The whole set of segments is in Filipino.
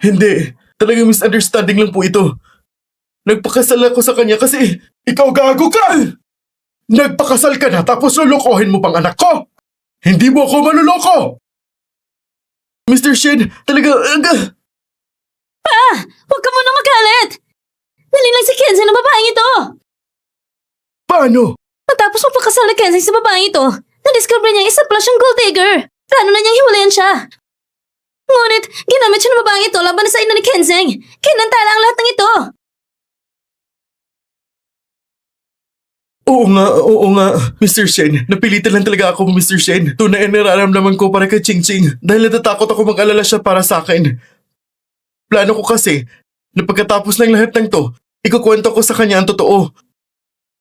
Hindi. Talagang misunderstanding lang po ito. Nagpakasal ako sa kanya kasi ikaw gago ka! Nagpakasal ka na tapos lulukohin mo pang anak ko! Hindi mo ako maluloko! Mr. Shen, talaga... Huwag ka muna magalit! Nalilang si Kenzie ng babaeng ito! Paano? Matapos magpakasal na Kenzie sa babaeng ito, na-discover niya isa pala siyang gold digger. Plano na niyang hiwalayan siya. Ngunit, ginamit siya ng babaeng ito laban sa ina ni Kenzie. Kinantala ang lahat ng ito. Oo nga, Mr. Shen. Napilitan lang talaga ako, Mr. Shen. Tunay ang nararamdaman ko para kay Ching Ching dahil natatakot ako mag-alala siya para sa akin. Plano ko kasi na pagkatapos ng lahat ng to, ikukwento ko sa kanya ang totoo.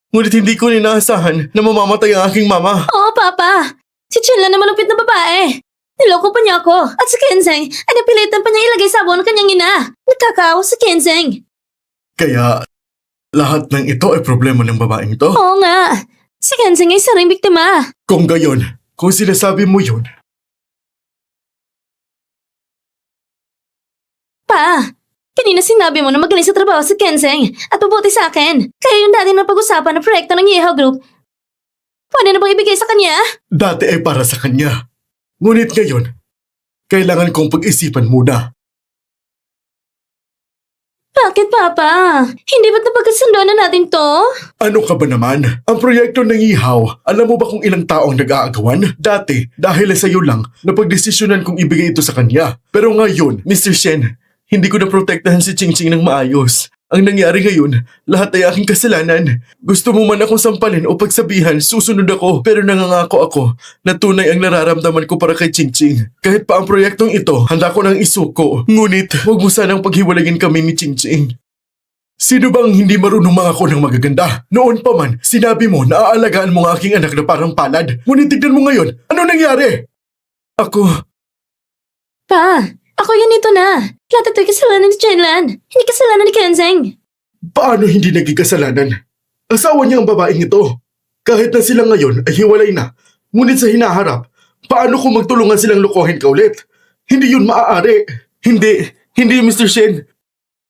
Ngunit hindi ko inaasahan na mamamatay ang aking mama. Oo, Papa. Si Chenla na malupit na babae. Niloko pa niya ako. At si Kenzeng ay napilitan pa niya ilagay sa abo ng kanyang ina. Nagkakaawa si Kenzeng. Kaya lahat ng ito ay problema ng babaeng ito? Oo nga. Si Kenzeng ay isa ring biktima. Kung gayon, kung sinasabi mo yun, Pa, kanina sinabi mo na magaling sa trabaho si Kenzeng at mabuti sa akin. Kaya yung dati na pag-usapan na proyekto ng Yeho Group, pwede na bang ibigay sa kanya? dati ay para sa kanya. Ngunit ngayon, kailangan kong pag-isipan muna. Bakit, Papa? Hindi ba't napagkasundoan na natin to? Ano ka ba naman? Ang proyekto ng Ihaw, alam mo ba kung ilang taong nag-aagawan? Dati, dahil sa iyo lang, napagdesisyonan kong ibigay ito sa kanya. Pero ngayon, Mr. Shen, hindi ko naprotektahan si Ching Ching ng maayos. Ang nangyari ngayon, lahat ay aking kasalanan. Gusto mo man akong sampalin o pagsabihan, susunod ako. Pero nangangako ako na tunay ang nararamdaman ko para kay Ching Ching. Kahit pa ang proyektong ito, handa ko nang isuko. Ngunit, huwag mo sanang paghiwalayin kami ni Ching Ching. Sino bang hindi marunong mga ko ng magaganda? Noon pa man, sinabi mo na aalagaan mo ang aking anak na parang palad. Ngunit tignan mo ngayon, ano nangyari? Ako, Pa, ako yan ito na. Lahat ito'y kasalanan ni Chenlan. Hindi kasalanan ni Kenzeng. paano hindi naging kasalanan? Asawa niya ang babaeng ito. Kahit na sila ngayon ay hiwalay na, ngunit sa hinaharap, paano kung magtulungan silang lokohin ka ulit? Hindi yun maaari. Hindi Mr. Shen.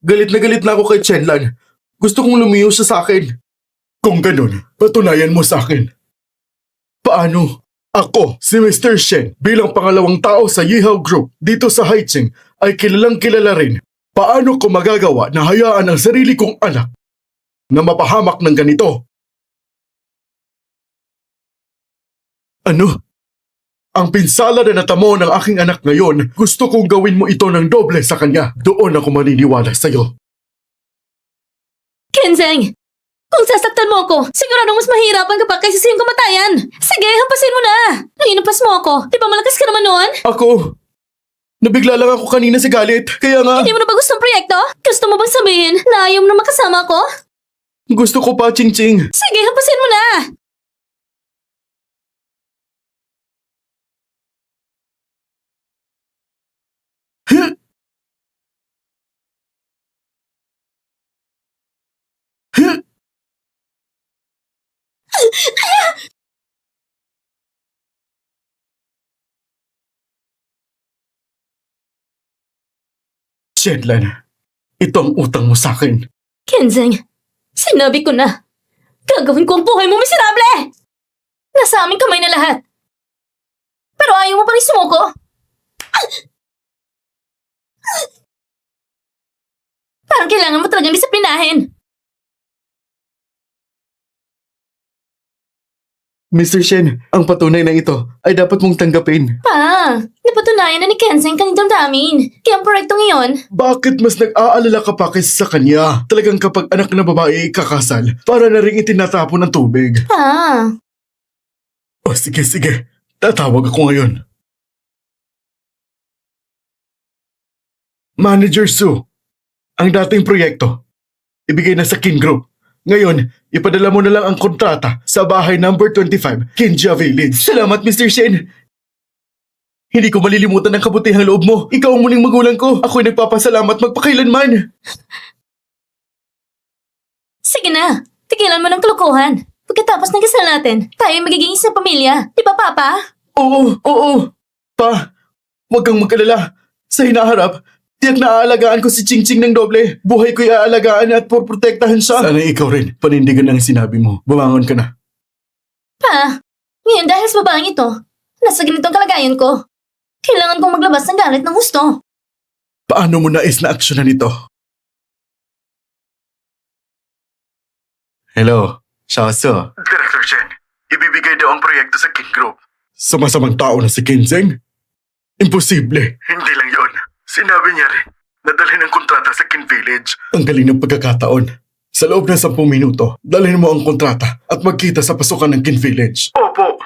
Galit na ako kay Chenlan. Gusto kong lumiyo siya sa akin. Kung ganun, patunayan mo sa akin. Paano? Ako, si Mr. Shen, bilang pangalawang tao sa Yihaw Group dito sa Haicheng, ay kilalang kilala rin. Paano ko magagawa na hayaan ang sarili kong anak na mapahamak ng ganito? Ano? Ang pinsala na natamo ng aking anak ngayon, gusto kong gawin mo ito ng doble sa kanya. Doon ako maniniwala sa'yo. Kenzeng! Kung sasaktan mo ako, siguradong mas mahirapan ka pa kaysa sa iyong kamatayan. Sige, hampasin mo na. Nanginampas mo ako. Di ba malakas ka naman noon? Ako, nabigla lang ako kanina sa galit. Kaya nga, Hindi mo na ba gusto ang proyekto? Gusto mo bang sabihin na ayaw mo na makasama ako? gusto ko pa, Ching Ching. Sige, hampasin mo na. Shenlan, ito ang utang mo sa akin. Kenzeng, sinabi ko na. Gagawin ko ang buhay mo miserable! Nasa aming kamay na lahat. Pero ayaw mo pa rin sumuko? Parang kailangan mo talagang disiplinahin. Mr. Shen, ang patunay na ito ay dapat mong tanggapin. Pa, napatunayan na ni Kenzeng kanyang damdamin. Kaya ang proyekto ngayon, Bakit mas nag-aalala ka pa kaysa sa kanya? Talagang kapag anak na babae ay kakasal, para na rin itinatapon ng tubig. pa, O sige. Tatawag ako ngayon. Manager Sue, ang dating proyekto, ibigay na sa King Group. Ngayon, ipadala mo na lang ang kontrata sa bahay number 25, Kinja Village. Salamat, Mr. Shen. Hindi ko malilimutan ang kabutihang loob mo. Ikaw ang muling magulang ko. Ako'y nagpapasalamat magpakailanman. sige na. Tigilan mo ng kalokohan. Pagkatapos ng kasal natin, tayo ay magiging isang pamilya. Di ba, Papa? Oo. Pa, huwag kang mag-alala. Sa hinaharap, Tiyak na aalagaan ko si Ching Ching ng doble. Buhay ko'y aalagaan at protektahan siya. Sana ikaw rin. Panindigan ang sinabi mo. Bumangon ka na. Pa, ngayon dahil sa babaeng ito, nasa ganitong kalagayan ko. Kailangan kong maglabas ng galit ng gusto. Paano mo nais na aksyonan ito? Hello, Shaoso. Director Chen, ibibigay daw ang proyekto sa King Group. Sa masamang tao na si Kinzeng? Imposible. Hindi lang yon. Sinabi niya rin, nadalhin ang kontrata sa Kin Village. Ang galing ng pagkakataon. Sa loob ng 10 minuto, dalhin mo ang kontrata at magkita sa pasukan ng Kin Village. Opo.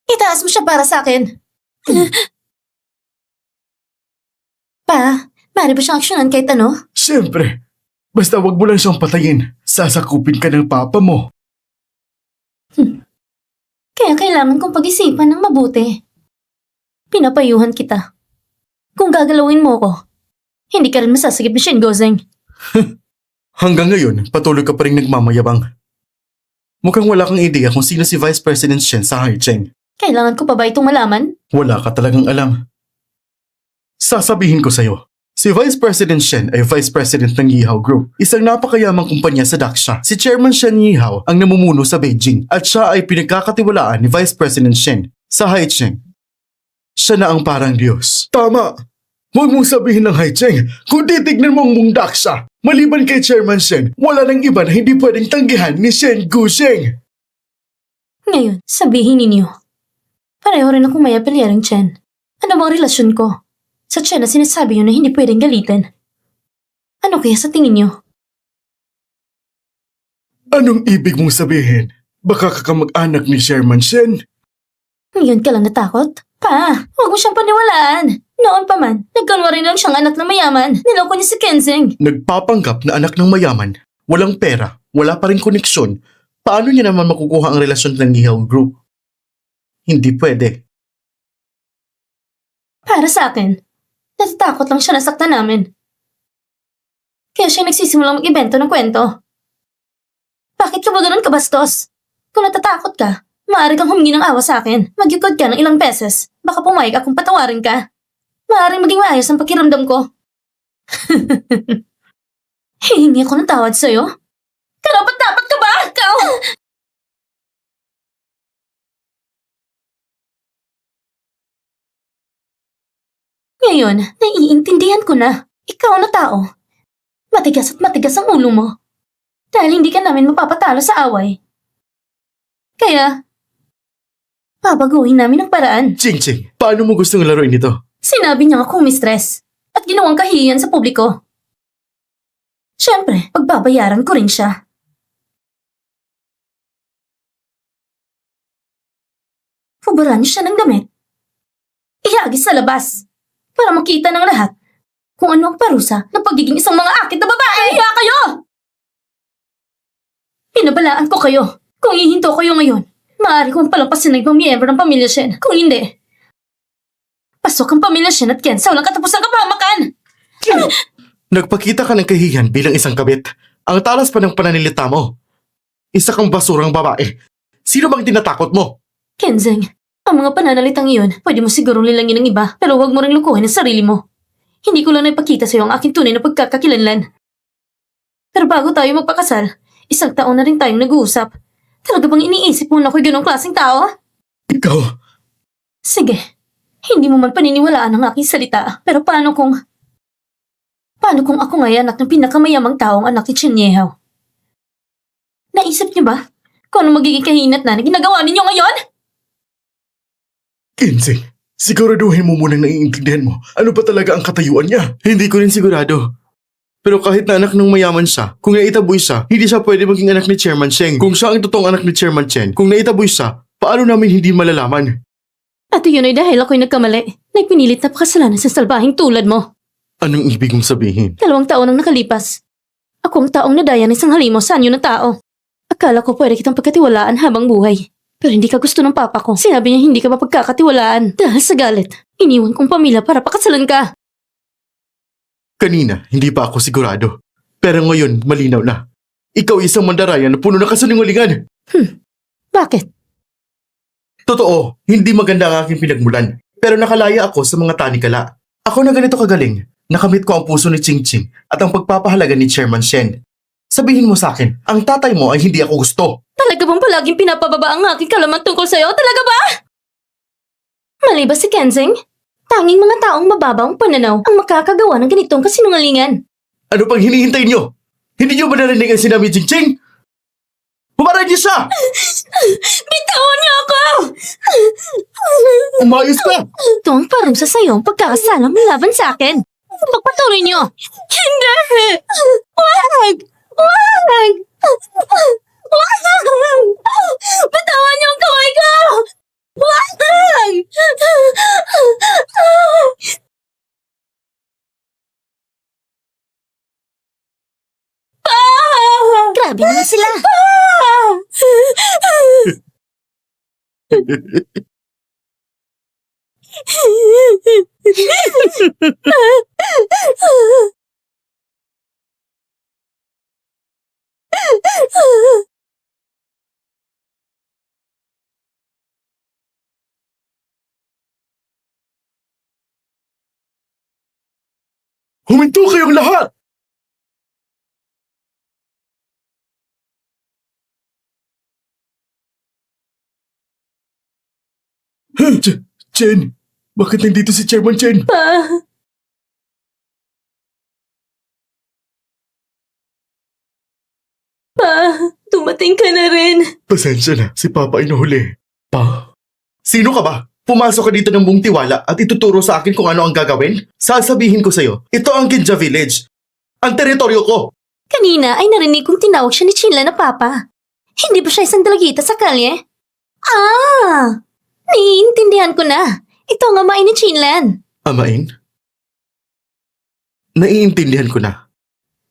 Itaas mo siya para sa akin. Pa, maaari ba siyang aksyonan kahit ano? Siyempre. Basta wag mo lang siyang patayin. Sasakupin ka ng papa mo. Kaya kailangan kong pag-isipan ng mabuti. Pinapayuhan kita. Kung gagalawin mo ko, hindi ka rin masasagip ni Shen Gozeng. Hanggang ngayon, patuloy ka pa rin nagmamayabang. Mukhang wala kang ideya kung sino si Vice President Shen sa Haicheng. Kailangan ko pa ba itong malaman? Wala ka talagang alam. Sasabihin ko sa'yo, si Vice President Shen ay Vice President ng Yihao Group, isang napakayamang kumpanya sa Daxia. Si Chairman Shen Yihao ang namumuno sa Beijing at siya ay pinagkakatiwalaan ni Vice President Shen sa Haicheng. Siya na ang parang Diyos. Tama! Huwag mong sabihin ng Haicheng kung titignan mo ang buong Daxia. Maliban kay Chairman Shen, wala nang iba na hindi pwedeng tanggihan ni Shen Gusheng. Ngayon, sabihin ninyo. Pareho rin akong may apelyaring Chen. Ano bang relasyon ko? Sa Chen na sinasabi nyo na hindi pwedeng galitin. Ano kaya sa tingin nyo? Anong ibig mong sabihin? Baka ka kamag-anak ni Chairman Shen? Ngayon ka lang natakot? Pa, huwag mo siyang paniwalaan. Noon pa man, nagkunwari lang siyang anak na mayaman. Niloko niya si Kenzeng. Nagpapanggap na anak ng mayaman, walang pera, wala pa rin koneksyon. Paano niya naman makukuha ang relasyon ng Yihao Group? Hindi pwede. Para sa akin, natatakot lang siya na saktan namin. Kaya siya nagsisimulang mag-ibento ng kwento. Bakit ka ba ganun kabastos? Kung natatakot ka, maaari kang humingi ng awa sa akin. Magyukod ka ng ilang beses. Baka pumayag akong patawarin ka. Maaaring maging maayos ang pakiramdam ko. Hihingi ako ng tawad sa'yo? Karapat-dapat ka ba? Ikaw! Ngayon, naiintindihan ko na. Ikaw na tao. Matigas at matigas ang ulo mo. Dahil hindi ka namin mapapatalo sa away. Kaya, babaguhin namin ang paraan. Ching Ching, paano mo gustong laruin ito? Sinabi niya akong mistress at ginawang kahihiyan sa publiko. Siyempre, pagbabayaran ko rin siya. Fubaran niyo siya ng damit. Ihagis sa labas para makita ng lahat kung ano ang parusa ng pagiging isang mga akit na babae. Hiya kayo! Pinabalaan ko kayo. Kung ihinto kayo ngayon, maaari kong palampasin ng ibang miyembro ng pamilya Shen. Kung hindi, pasok ang pamilya Shen at Ken sa walang katapusang kapahamakan! Nagpakita ka ng kahihiyan bilang isang kabit. Ang talas pa ng pananilita mo. Isa kang basurang babae. Sino bang tinatakot mo? Kenzeng, ang mga pananalitang iyon, pwede mo sigurong lilangin ng iba, pero huwag mo ring lukuhin ang sarili mo. Hindi ko lang naipakita sa'yo ang aking tunay na pagkakakilanlan. Pero bago tayo magpakasal, 1 taon na rin tayong nag-uusap. Talaga bang iniisip mo na ako'y ganong klaseng tao? Ikaw, Sige, hindi mo man paniniwalaan ang aking salita, pero paano kung ako nga'y anak ng pinakamayamang taong anak ni Chen Yehao? Naisip niyo ba kung ano magiging kahinat na ginagawa ninyo ngayon? Kinsey, siguraduhin mo munang naiintindihan mo ano ba talaga ang katayuan niya. Hindi ko rin sigurado. Pero kahit na anak ng mayaman siya, kung naitaboy siya, hindi siya pwede maging anak ni Chairman Cheng. Kung siya ang totoong anak ni Chairman Chen, kung naitaboy siya, paano namin hindi malalaman? At yun ay dahil ako'y nagkamali. Nagpinilit na pakasalanan sa salbahing tulad mo. Anong ibig mong sabihin? 2 taon ang nakalipas. Ako ang taong nadaya ng isang halimo sa anyo ng tao. Akala ko pwede kitang pagkatiwalaan habang buhay. Pero hindi ka gusto ng papa ko. Sinabi niya hindi ka mapagkakatiwalaan. Dahil sa galit, iniwan kong pamilya para pakasalan ka. Kanina, hindi pa ako sigurado. Pero ngayon, malinaw na. Ikaw isang mandarayan na puno ng kasinungalingan. Bakit? Totoo, hindi maganda ang aking pinagmulan. Pero nakalaya ako sa mga tanikala. Ako na ganito kagaling, nakamit ko ang puso ni Ching Ching at ang pagpapahalaga ni Chairman Shen. Sabihin mo sa akin, ang tatay mo ay hindi ako gusto. Talaga bang palaging pinapababa ang aking kalaman tungkol sa'yo? Talaga ba? Mali ba si Kensing? Tanging mga taong mababang pananaw ang makakagawa ng ganitong kasinungalingan. Ano pang hinihintay niyo? Hindi niyo ba narinig ang sinabi ni Ching Ching? Humarad niyo siya! Bitawan niyo ako! Umayos ka! Ito ang parusa sa'yo ang pagkakasala mo laban sa akin. Pagpatuloy niyo. Hindi! Wag! Wag! Wag! Bitawan niyo ang kamay ko! Wag! Grabe naman sila. Huminto kayong lahat! Chen, bakit nandito si Chairman Chen? Dumating ka na rin. Pasensya na, si Papa ay nahuli. Pa? Sino ka ba? Pumasok ka dito ng buong tiwala at ituturo sa akin kung ano ang gagawin? Sasabihin ko sa'yo, ito ang Kinja Village. Ang teritoryo ko. Kanina ay narinig kong tinawag siya ni Chinla na Papa. Hindi ba siya isang dalagita sa kalye? Ah! Naiintindihan ko na. Ito ang amain ni Chinlan. Amain? Naiintindihan ko na.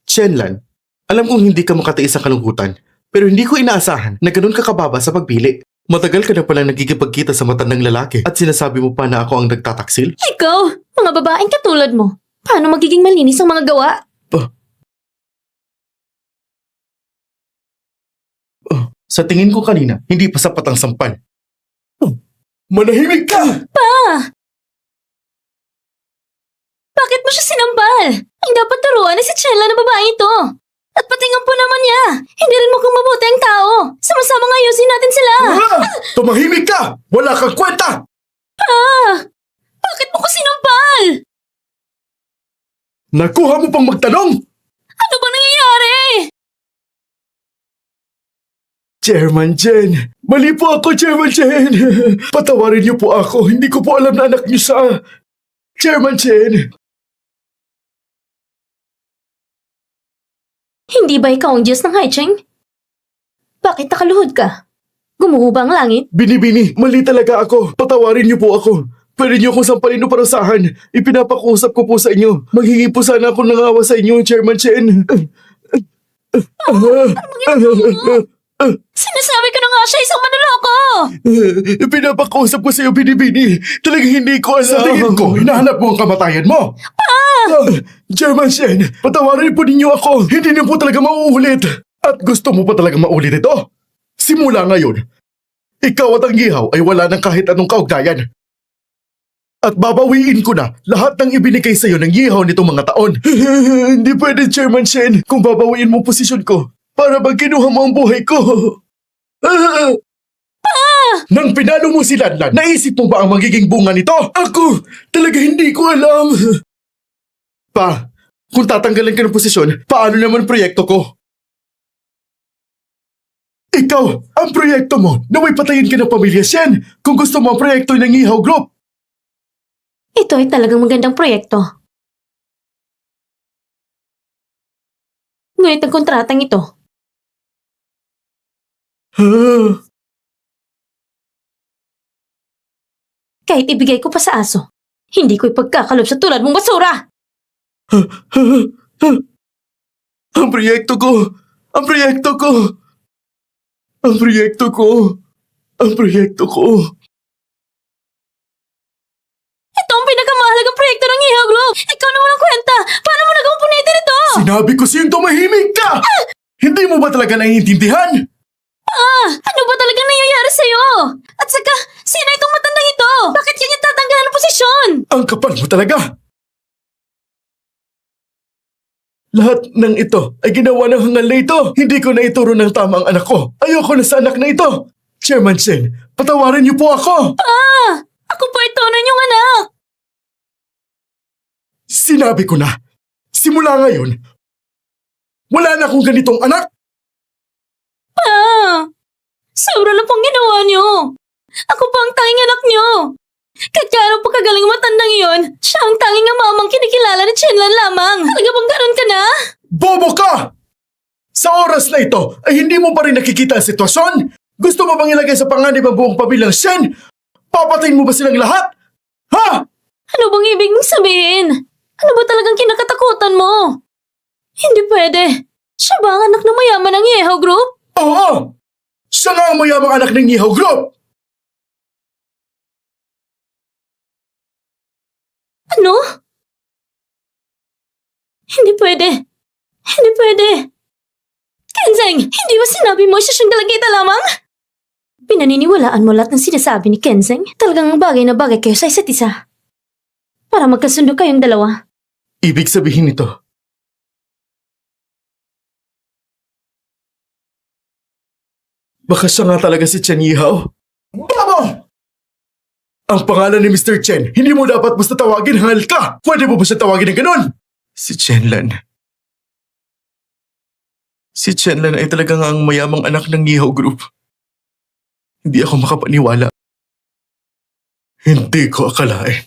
Chenlan, alam kong hindi ka makatiis sa kalungkutan, pero hindi ko inaasahan na ganun ka kababa sa pagpili. Matagal ka na palang nagkikipagkita sa matandang lalaki at sinasabi mo pa na ako ang nagtataksil? Ikaw, mga babaeng katulad mo. Paano magiging malinis ang mga gawa? Sa tingin ko kanina, hindi pa sapat ang sampal. Manahimik ka! Bakit mo siya sinampal? Ang dapat turuan ay si Chenla na babae ito. At pati nga po naman niya. Hindi rin mukhang mabuti ang tao. Sama-sama ayusin natin sila. Tumahimik ka! Wala kang kwenta! Bakit mo ko sinampal? Nakuha mo pang magtanong? Ano ba nangyayari? Chairman Chen! Mali po ako, Chairman Chen! Patawarin niyo po ako. Hindi ko po alam na anak niyo sa... Chairman Chen! Hindi ba ikaw ang Diyos ng Haicheng? Bakit nakaluhod ka? Gumuho ba ang langit? Bini-bini, mali talaga ako. Patawarin niyo po ako. Pwede niyo akong sampalin o parusahan. Ipinapakusap ko po sa inyo. Maghingi po sana ako ng awa sa inyo, Chairman Chen. Sinasabi ko na nga siya isang manloloko! Pinapakusap ko sa iyo, Bini-bini. Talagang hindi ko alam. Sa tingin ko, hinahanap mo ang kamatayan mo. Chairman Chen, patawarin po ninyo ako. Hindi niyo po talaga mauulit. At gusto mo pa talaga maulit ito? Simula ngayon, ikaw at ang ihaw ay wala ng kahit anong kaugnayan. At babawiin ko na lahat ng ibinigay sa iyo ng ihaw nitong mga taon. Hindi pwede, Chairman Shen, kung babawiin mo ang posisyon ko para bang kinuha mo ang buhay ko. Nang pinalo mo si Lanlan, naisip mo ba ang magiging bunga nito? Ako, talaga hindi ko alam. Pa, kung tatanggalan ka ng posisyon, paano naman proyekto ko? Ikaw, ang proyekto mo, naway patayin ka ng pamilya Shen kung gusto mo ang proyekto ng Ihaw Group. Ito ay talagang magandang proyekto. Ngunit ang kontratang ito, kahit ibigay ko pa sa aso, hindi ko ipagkakalob sa tulad mong basura! Ang proyekto ko! Ang proyekto ko! Ang proyekto ko! Ang proyekto ko! Ito ang pinakamahalagang proyekto ng Ihaw Group! Ikaw na walang kwenta! Paano mo nagawang punitin ito? Sinabi ko sa'yong tumahimik ka! Hindi mo ba talaga naiintindihan? Ano ba talagang nangyayari sa'yo? At saka, sino itong matandang ito? Bakit kanya tatanggalan ng posisyon? Ang kapal mo talaga! Lahat ng ito ay ginawa ng hangal na ito. Hindi ko na ituro ng tama ang anak ko. Ayoko na sa anak na ito. Chairman Shen, patawarin niyo po ako. Ako po ito na yung anak! Sinabi ko na, simula ngayon, wala na akong ganitong anak. Sobra na pong ginawa niyo! Ako pa ang tanging anak niyo! Kahit gaano pa kagaling matandang iyon, siya ang tanging amamang kinikilala ni Chenlan lamang! Talaga bang ganun ka na? Bobo ka! Sa oras na ito ay hindi mo pa rin nakikita ang sitwasyon? Gusto mo bang ilagay sa panganib ang buong pamilyang Shen? Papatayin mo ba silang lahat? Ha? Ano bang ibig mong sabihin? Ano ba talagang kinakatakutan mo? Hindi pwede. Siya ba ang anak ng mayaman ng Yeho Group? Oo! Siya nga ang mayamang anak ng Yeho Group! Ano? Hindi pwede. Hindi pwede. Kenzeng, hindi ba sinabi mo siya siyang dalagita lamang? Pinaniniwalaan mo lahat ng sinasabi ni Kenzeng? Talagang bagay na bagay kayo sa isa't isa. Para magkasundo kayong dalawa. Ibig sabihin nito, baka siya nga talaga si Chen Yihao? Babo! Ang pangalan ni Mr. Chen, hindi mo dapat basta tawagin, hangal ka! Pwede mo ba siya tawagin ng ganun? Si Chenlan. Si Chenlan ay talaga nga ang mayamang anak ng Yihao Group. Hindi ako makapaniwala. Hindi ko akalain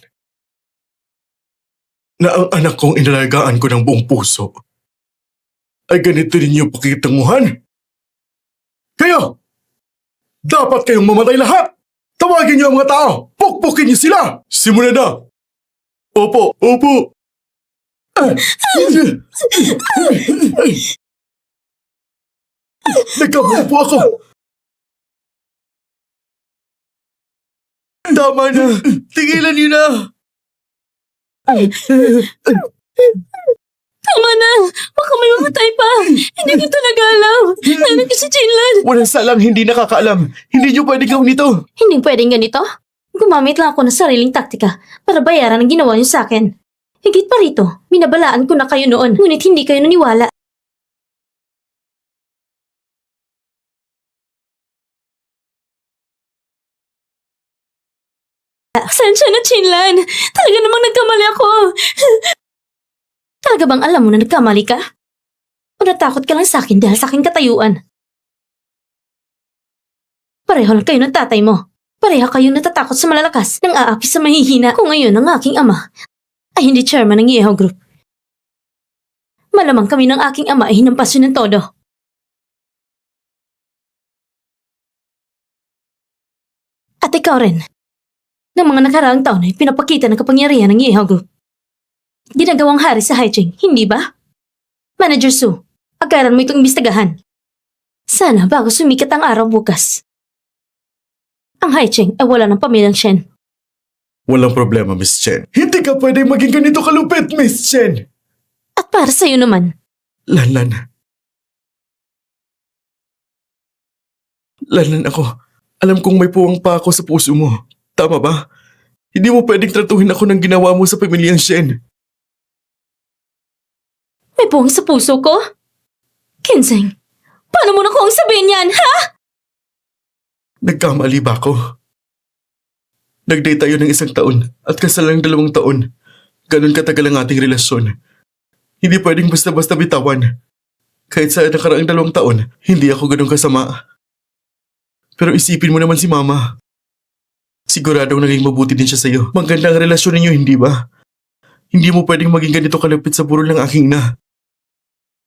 na ang anak kong inalagaan ko ng buong puso ay ganito ninyo pakikitunguhan. Kayo! Dapat kayong mamatay lahat! Tawagin niyo ang mga tao! Pukpukin niyo sila! Simulan na! Opo, opo! Nagkamali po ako! Tama na! Tigilan niyo na! Tama na! Baka may mamatay pa! Hindi ko talaga alam! Nanak ko si Chinlan! Walang salang hindi nakakaalam. Hindi niyo pwede gawin ito. Hindi pwedeng ganito? Gumamit lang ako ng sariling taktika para bayaran ang ginawa niyo sa akin. Higit pa rito, binabalaan ko na kayo noon, ngunit hindi kayo naniwala. Sensya na, Chinlan! Talaga namang nagkamali ako! Talaga bang alam mo na nagkamali ka? O natakot ka lang sa akin dahil sa aking katayuan? Pareho lang kayo ng tatay mo. Pareho kayong natatakot sa malalakas nang aapi sa mahihina. Kung ngayon ang aking ama ay hindi chairman ng Yeho Group. Malamang kami ng aking ama ay hinampas yun ng todo. At ikaw rin. Ng mga nakaraang taon ay pinapakita ng kapangyarihan ng Yeho Group. Ginagawang hari sa Haicheng, hindi ba? Manager Su, agaran mo itong imbestigahan. Sana bago sumikat ang araw bukas. Ang Haicheng ay wala ng pamilyang Shen. Walang problema, Miss Chen. Hindi ka pwede maging ganito kalupit, Miss Chen. At para sa'yo naman, Lanlan. Lanlan ako. Alam kong may puwang pa ako sa puso mo. Tama ba? Hindi mo pwedeng tratuhin ako ng ginawa mo sa pamilyang Shen. may buwang sa puso ko? Kenseng, paano mo na kung sabihin yan, ha? Nagkamali ba ako? Nag-date tayo ng 1 taon at kasal ng 2 taon. Ganon katagal ang ating relasyon. Hindi pwedeng basta-basta bitawan. Kahit sa nakaraang 2 taon, hindi ako ganun kasama. Pero isipin mo naman si Mama. Siguradong naging mabuti din siya sa'yo. Maganda ang relasyon ninyo, hindi ba? Hindi mo pwedeng maging ganito kalapit sa burol ng aking ina.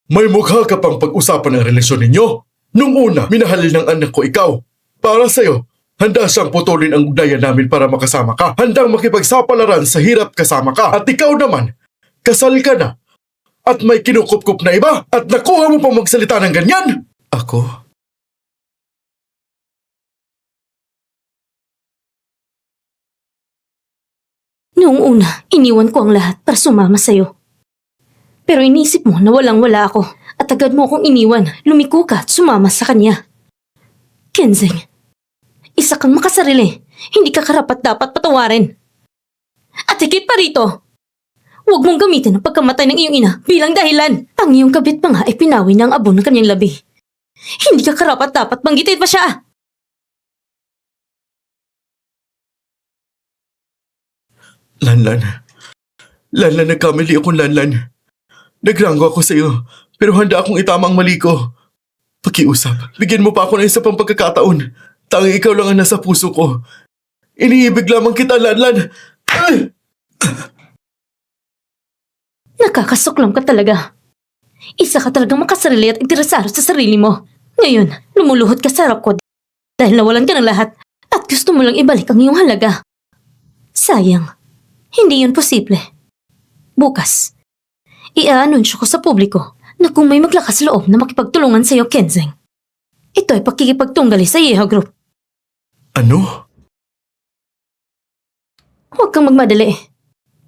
May mukha ka pang pag-usapan ang relasyon ninyo. Nung una, minahal ng anak ko ikaw. Para sa'yo, handa siyang putulin ang ugnayan namin para makasama ka. Handang makipagsapalaran sa hirap kasama ka. At ikaw naman, kasal ka na. At may kinukup-kup na iba. At nakuha mo pang magsalita ng ganyan. Ako? Noong una, iniwan ko ang lahat para sumama sa'yo. Pero inisip mo na walang-wala ako at agad mo akong iniwan, lumiko ka at sumama sa kanya. Kenseng, isa kang makasarili, hindi ka karapat dapat patawarin. At higit pa rito, Huwag mong gamitin ang pagkamatay ng iyong ina bilang dahilan. Ang iyong kabit pa nga ay pinawi na ang abo ng kanyang labi. Hindi ka karapat-dapat banggitin pa siya. Lanlan. Lanlan, nagkamali akong Lanlan. Nagranggo ako sa iyo, pero handa akong itama ang mali ko. Pakiusap, bigyan mo pa ako ng isa pang pagkakataon. Tanging ikaw lang ang nasa puso ko. Iniibig lamang kita, Lanlan. Ay! Nakakasuklam ka talaga. Isa ka talagang makasarili at interesado sa sarili mo. Ngayon, lumuluhod ka sa harap ko dahil nawalan ka ng lahat at gusto mo lang ibalik ang iyong halaga. Sayang, hindi yun posible. Bukas, i-aanunsyo ko sa publiko na kung may maglakas loob na makipagtulungan sa iyo, Kenseng, ito ay pakikipagtunggali sa Yeha Group. Ano? Huwag kang magmadali.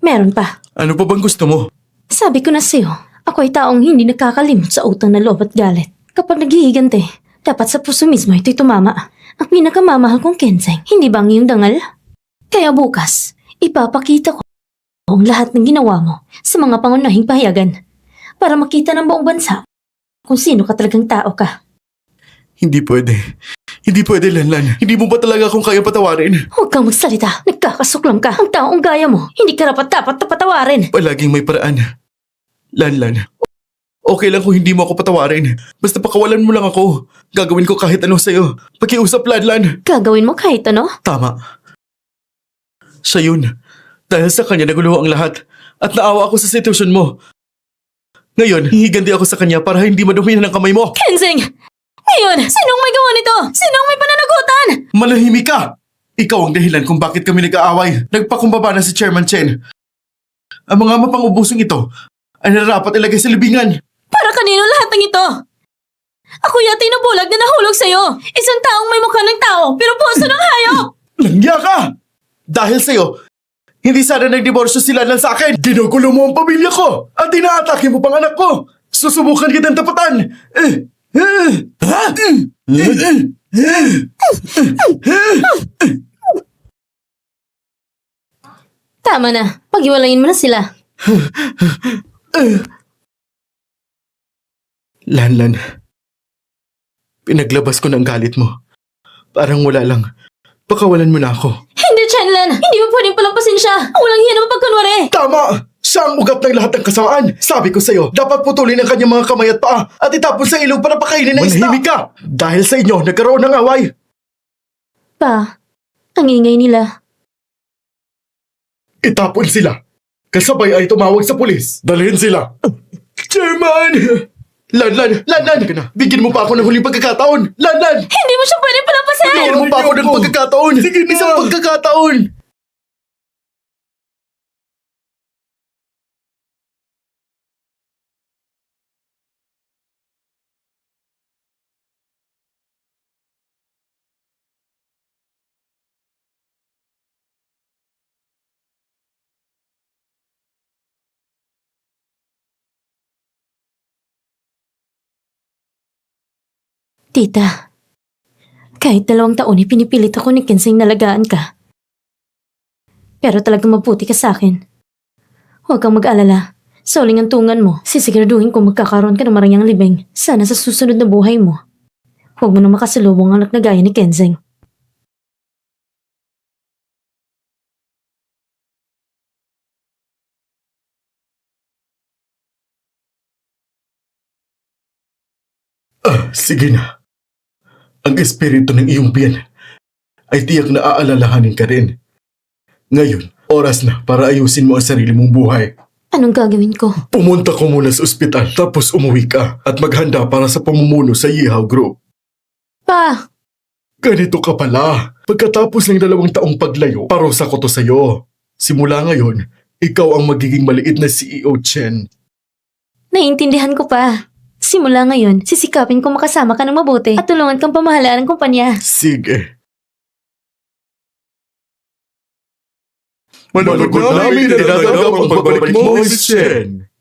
Meron pa. Ano pa bang gusto mo? Sabi ko na sa'yo, ako ay taong hindi nakakalimot sa utang na loob at galit. Kapag naghihigante, dapat sa puso mismo ito'y tumama. Ang pinakamamahal kong Kenseng, hindi ba ang iyong dangal? Kaya bukas, ipapakita ko ang lahat ng ginawa mo sa mga pangunahing pahayagan para makita ng buong bansa kung sino ka talagang tao ka. Hindi pwede. Hindi pwede, Lanlan. Hindi mo ba talaga akong kaya patawarin? Huwag kang magsalita. Nagkakasuklam ka. Ang taong gaya mo, hindi ka dapat na patawarin. Palaging may paraan. Lanlan, okay lang kung hindi mo ako patawarin. Basta pakawalan mo lang ako. Gagawin ko kahit ano sa'yo. Pakiusap, Lanlan. Gagawin mo kahit ano? Tama. Siya yun. Dahil sa kanya nagulo ang lahat. At naawa ako sa sitwasyon mo. Ngayon, hihiganti ako sa kanya para hindi madumihan ng kamay mo. Kenseng! Ngayon, sinong may gawa nito? Sinong may pananagutan? Manahimik ka! Ikaw ang dahilan kung bakit kami nag-aaway. Nagpakumbaba na si Chairman Chen. Ang mga mapang-ubusong ito ay nararapat ilagay sa libingan. Para kanino lahat ng ito? Ako yata yung nabulag na nahulog sa'yo. Isang taong may mukha ng tao, pero puso ng hayop. Langya ka! Dahil sa'yo, hindi sana nagdiborsyo sila lang sa akin. Ginugulo mo ang pamilya ko at inaatake mo pang anak ko. Susubukan kitang tapatan. Tama na. Pag-iwalayin mo na sila. Lanlan, pinaglabas ko ng galit mo. Parang wala lang. Pakawalan mo na ako. Hindi, Chenlan! Hindi mo pwedeng palampasin siya! Walang hiya naman pagkunwari! Tama! Siya ang ugat ng lahat ng kasamaan. Sabi ko sa'yo, dapat putulin ang kanyang mga kamay at paa at itapon sa ilog para pakainin ng isda. Manahimik ka! Dahil sa inyo, nagkaroon ng away. Pa, ang ingay nila. Itapon sila. Kasabay ay tumawag sa pulis. Dalhin sila. Chairman! Lanlan! Ka na. Bigyan mo pa ako ng huling pagkakataon. Lanlan! Hindi mo siya pwedeng palampasin! Bigyan mo pa ako ng pagkakataon. Sige na. Isang pagkakataon. Tita, kahit 2 taon pinipilit ako ni Kenseng na alagaan ka. Pero talagang mabuti ka sa akin. Huwag kang mag-alala. Sa uling antungan mo, sisiguraduhin kung magkakaroon ka ng marangyang libing. Sana sa susunod na buhay mo, huwag mo na makasalubong ang anak na gaya ni Kenseng. Sige na. Ang espiritu ng iyong biyan ay tiyak na aalalahanin ka rin. Ngayon, oras na para ayusin mo ang sarili mong buhay. Anong gagawin ko? Pumunta ko muna sa ospital tapos umuwi ka at maghanda para sa pamumuno sa Yeehaw Group. Pa! Ganito ka pala. Pagkatapos ng 2 taong paglayo, parusa ko to sa'yo. Simula ngayon, ikaw ang magiging maliit na CEO, Chen. Naiintindihan ko pa. Simula ngayon, sisikapin kong makasama ka ng mabuti at tulungan kang pamahalaan ng kumpanya. Sige. Managot namin tinatanggap ang pagbalik mo, Miss Chen.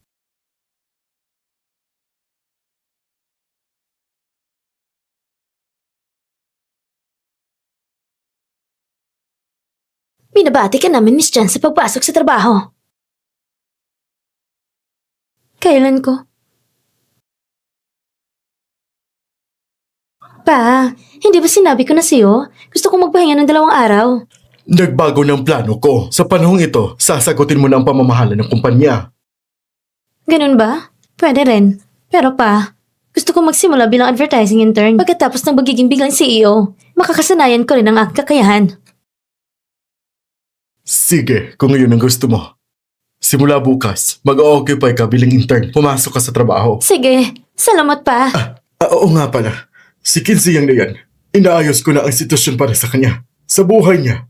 Binabati ka namin, Miss Chen, sa pagpasok sa trabaho. Kailan ko? Pa, hindi ba sinabi ko na sa'yo? Gusto kong magpahinga ng 2 araw. Nagbago ng plano ko. Sa panahong ito, sasagutin mo na ang pamamahala ng kumpanya. Ganun ba? Pwede rin. Pero pa, gusto kong magsimula bilang advertising intern pagkatapos ng magiging biglang CEO. Makakasanayan ko rin ang aking kakayahan. Sige, kung ngayon ang gusto mo. Simula bukas, mag-o-occupy ka bilang intern. Pumasok ka sa trabaho. Sige, salamat pa. Oo nga pala. Si Kinsey yang na yan. Inaayos ko na ang sitwasyon para sa kanya. Sa buhay niya.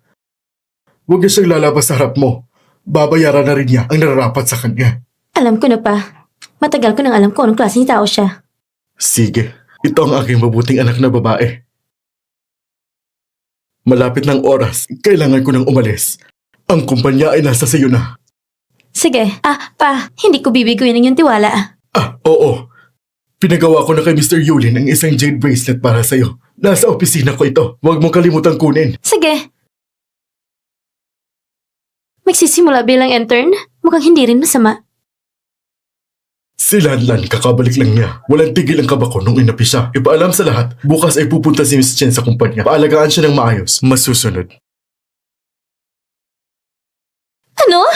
Huwag niya siyang lalabas sa harap mo. Babayaran na rin niya ang nararapat sa kanya. Alam ko na pa. Matagal ko nang alam ko anong klaseng tao siya. Sige, ito ang aking mabuting anak na babae. Malapit ng oras, kailangan ko nang umalis. Ang kumpanya ay nasa sayo na. Sige, pa, hindi ko bibiguin ang iyong tiwala. Oo. Pinagawa ko na kay Mr. Yulin ang isang jade bracelet para sa'yo. Nasa opisina ko ito. Huwag mong kalimutang kunin. Sige. Magsisimula bilang intern? Mukhang hindi rin masama. Si Lanlan, kakabalik lang niya. Walang tigil ang kaba ko nung inapi siya. Ipaalam sa lahat, bukas ay pupunta si Miss Chen sa kumpanya. Paalagaan siya ng maayos. Masusunod. Ano?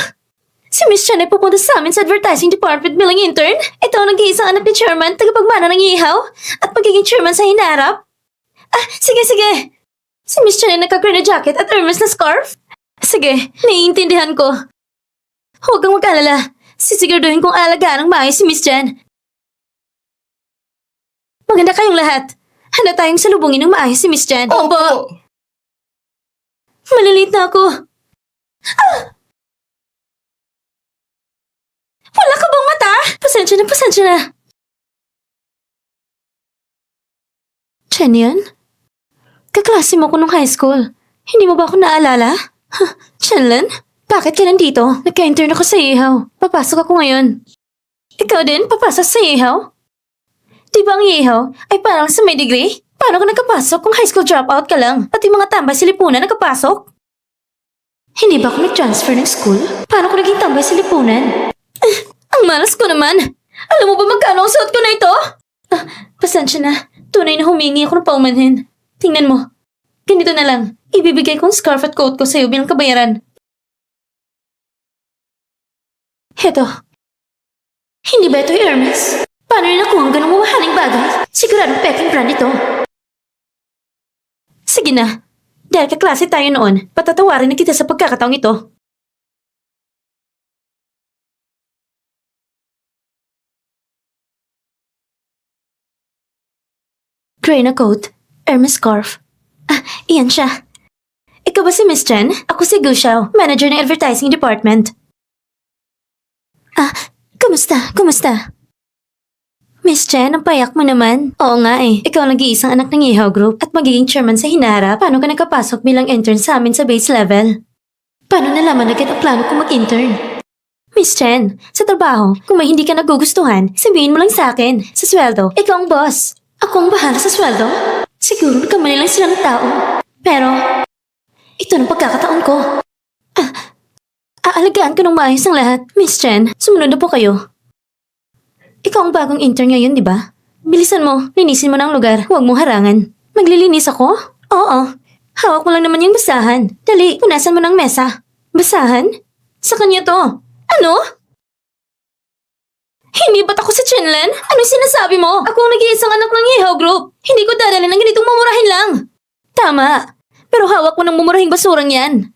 Si Miss Chen ay pupunta sa amin sa advertising department bilang intern? Ito ang nag-iisang anak ni chairman, tagapagmana ng ihaw, at magiging chairman sa hinarap? Sige. Si Miss Chen ay nagka-green na jacket at Hermes na scarf? Sige, naiintindihan ko. Huwag kang mag-alala. Sisiguraduhin kong alagaan ng maayos si Miss Chen. Maganda kayong lahat. Handa tayong salubungin ng maayos si Miss Chen. Opo! Maliliit na ako. Wala ka bang mata? Pasensya na. Chen yan? Kaklase mo ko nung high school. Hindi mo ba ako naalala? Chenlan? Bakit ka nandito? Nagka-intern ako sa ihaw. Papasok ako ngayon. Ikaw din? Papasok sa ihaw? Di ba ang ihaw ay parang sa may degree? Paano ka nagkapasok kung high school dropout ka lang? At yung mga tambay sa lipunan nagkapasok? Hindi ba ako nag-transfer ng school? Paano ko naging tambay sa lipunan? Ang malas ko naman! Alam mo ba magkano ang suot ko na ito? Pasensya na. Tunay na humingi ako ng paumanhin. Tingnan mo. Ganito na lang. Ibibigay kong scarf at coat ko sa'yo bilang kabayaran. Heto. Hindi ba ito Hermes? Paano rin nakuha ang ganong mamahaling bagay? Siguradong peking brand ito. Sige na. Dahil kaklase tayo noon, patatawarin na kita sa pagkakataong ito. Gray na coat, Hermes scarf. Iyan siya. Ikaw ba si Miss Chen? Ako si Gu Xiao, manager ng advertising department. Kumusta? Miss Chen, ang payak mo naman. Oo nga eh. Ikaw nag-iisang anak ng Ihaw Group at magiging chairman sa hinarap. Paano ka nakapasok bilang intern sa amin sa base level? Paano nalaman agad ang plano ko mag-intern? Miss Chen, sa trabaho, kung may hindi ka nagugustuhan, sabihin mo lang sa akin. Sa sweldo, ikaw ang boss. Ako ang bahala sa sweldo? Siguro nagkamali lang silang tao. Pero, ito ng pagkakataon ko. Aalagaan ko ng maayos ang lahat. Miss Chen, sumunod na po kayo. Ikaw ang bagong intern ngayon, di ba? Bilisan mo, linisin mo na ang lugar. Huwag mong harangan. Maglilinis ako? Oo. Hawak mo lang naman yung basahan. Dali, punasan mo ng mesa. Basahan? Sa kanya to. Ano? Hindi ba't ako si Chenlan? Anong sinasabi mo? Ako ang nag-iisang anak ng Ihaw Group. Hindi ko dadalhin ng ganitong mumurahin lang. Tama. Pero hawak mo ng mumurahing basurang yan.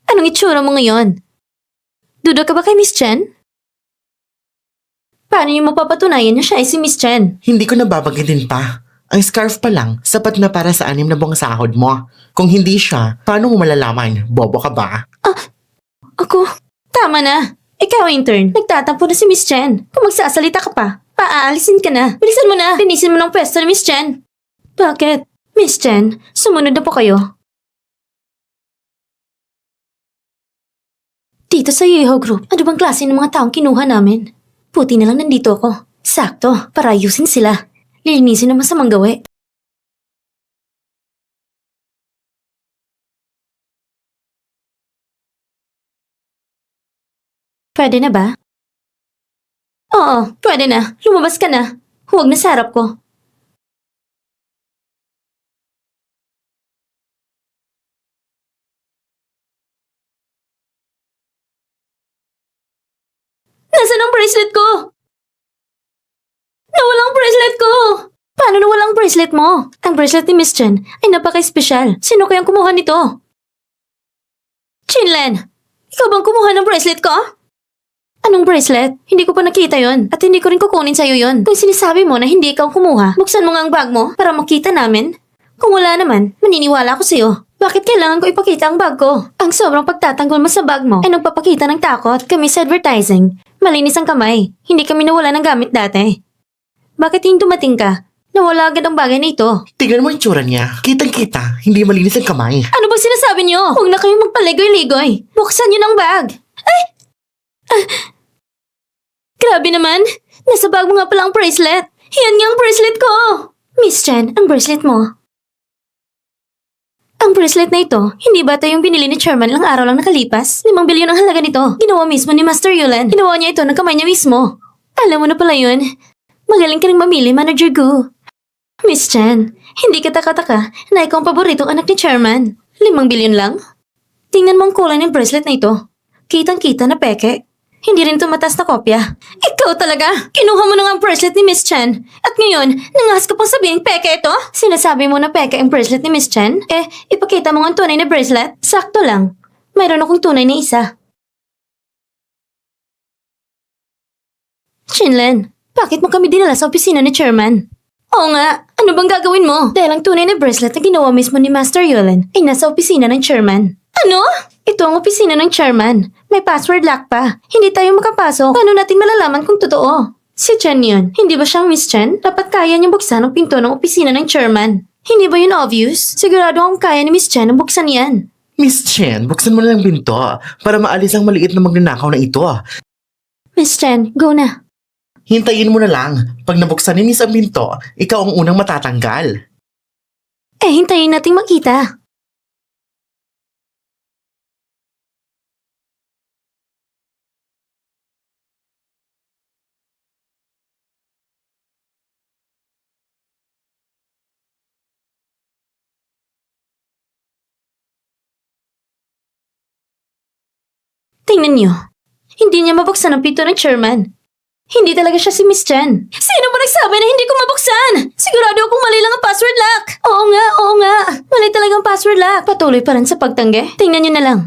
Anong itsura mo ngayon? Duda ka ba kay Miss Chen? Paano niyo mapapatunayan na siya ay si Miss Chen? Hindi ko nababanggitin pa. Ang scarf pa lang, sapat na para sa 6 na buwang sahod mo. Kung hindi siya, paano mo malalaman? Bobo ka ba? Ako? Tama na. Ikaw, intern. Nagtatampo na si Miss Chen. Kung magsasalita ka pa, paaalisin ka na. Bilisan mo na. Linisin mo ng pwesto ni Miss Chen. Bakit? Miss Chen, sumunod na po kayo. Dito sa Yeho Group, ano bang klase ng mga taong kinuha namin? Puti na lang nandito ako. Sakto, para ayusin sila. Lilinisin ang masamang gawi. Pwede na ba? Oo, pwede na. Lumabas ka na. Huwag na sa harap ko. Nasaan ang bracelet ko? Nawala ang bracelet ko! Paano nawala ang bracelet mo? Ang bracelet ni Miss Chen ay napaka-espesyal. Sino kayang kumuha nito? Chinlen, ikaw bang kumuha ng bracelet ko? Anong bracelet? Hindi ko pa nakita yon at hindi ko rin kukunin sa'yo yon. Kung sinasabi mo na hindi ikaw kumuha, buksan mo nga ang bag mo para makita namin. Kung wala naman, maniniwala ako sa'yo. Bakit kailangan ko ipakita ang bag ko? Ang sobrang pagtatanggol mo sa bag mo ay nagpapakita ng takot kami sa advertising. Malinis ang kamay. Hindi kami nawala ng gamit dati. Bakit hindi dumating ka? Nawala agad ang bagay na ito. Tignan mo yung tsura niya. Kitang-kita, hindi malinis ang kamay. Ano ba sinasabi niyo? Huwag na kayong magpaligoy-ligoy. Buksan niyo ng bag. Ay! Grabe naman. Nasa bag mo nga pala ang bracelet. Yan nga ang bracelet ko. Miss Chen, ang bracelet mo. Ang bracelet na ito, hindi ba ito yung binili ni Chairman lang araw lang nakalipas? 5 bilyon ang halaga nito. Ginawa mismo ni Master Yulen. Ginawa niya ito ng kamay niya mismo. Alam mo na pala yun. Magaling ka rin mamili, Manager Gu. Miss Chen, hindi ka taka-taka na ikaw ang paboritong anak ni Chairman. 5 bilyon lang? Tingnan mo ang kulay ng bracelet na ito. Kitang-kita na peke. Hindi rin ito matas na kopya. Ikaw talaga! Kinuha mo na nga ang bracelet ni Miss Chen. At ngayon, nangas ka pang sabihin peke ito? Sinasabi mo na peke ang bracelet ni Miss Chen? Ipakita mo nga ang tunay na bracelet. Sakto lang. Mayroon akong tunay na isa. Chinlen, bakit mo kami dinala sa opisina ni Chairman? Oo nga, ano bang gagawin mo? Dahil ang tunay na bracelet na ginawa mismo ni Master Yulen ay nasa opisina ng Chairman. Ano? Ito ang opisina ng Chairman. May password lock pa. Hindi tayo makapasok. Paano natin malalaman kung totoo? Si Chen yun. Hindi ba siyang Miss Chen? Dapat kaya niyang buksan ang pinto ng opisina ng Chairman. Hindi ba yun obvious? Sigurado akong kaya ni Miss Chen ang buksan yan. Miss Chen, buksan mo na lang binto para maalis ang maliit na magnanakaw na ito. Miss Chen, go na. Hintayin mo na lang. Pag nabuksan ni Miss ang binto, ikaw ang unang matatanggal. Hintayin nating makita. Tingnan niyo. Hindi niya mabuksan ang pinto ng Chairman. Hindi talaga siya si Miss Chen. Sino ba nagsabi na hindi ko mabuksan? Sigurado akong mali lang ang password lock. Oo nga. Mali talagang password lock. Patuloy pa rin sa pagtanggi. Tingnan niyo na lang.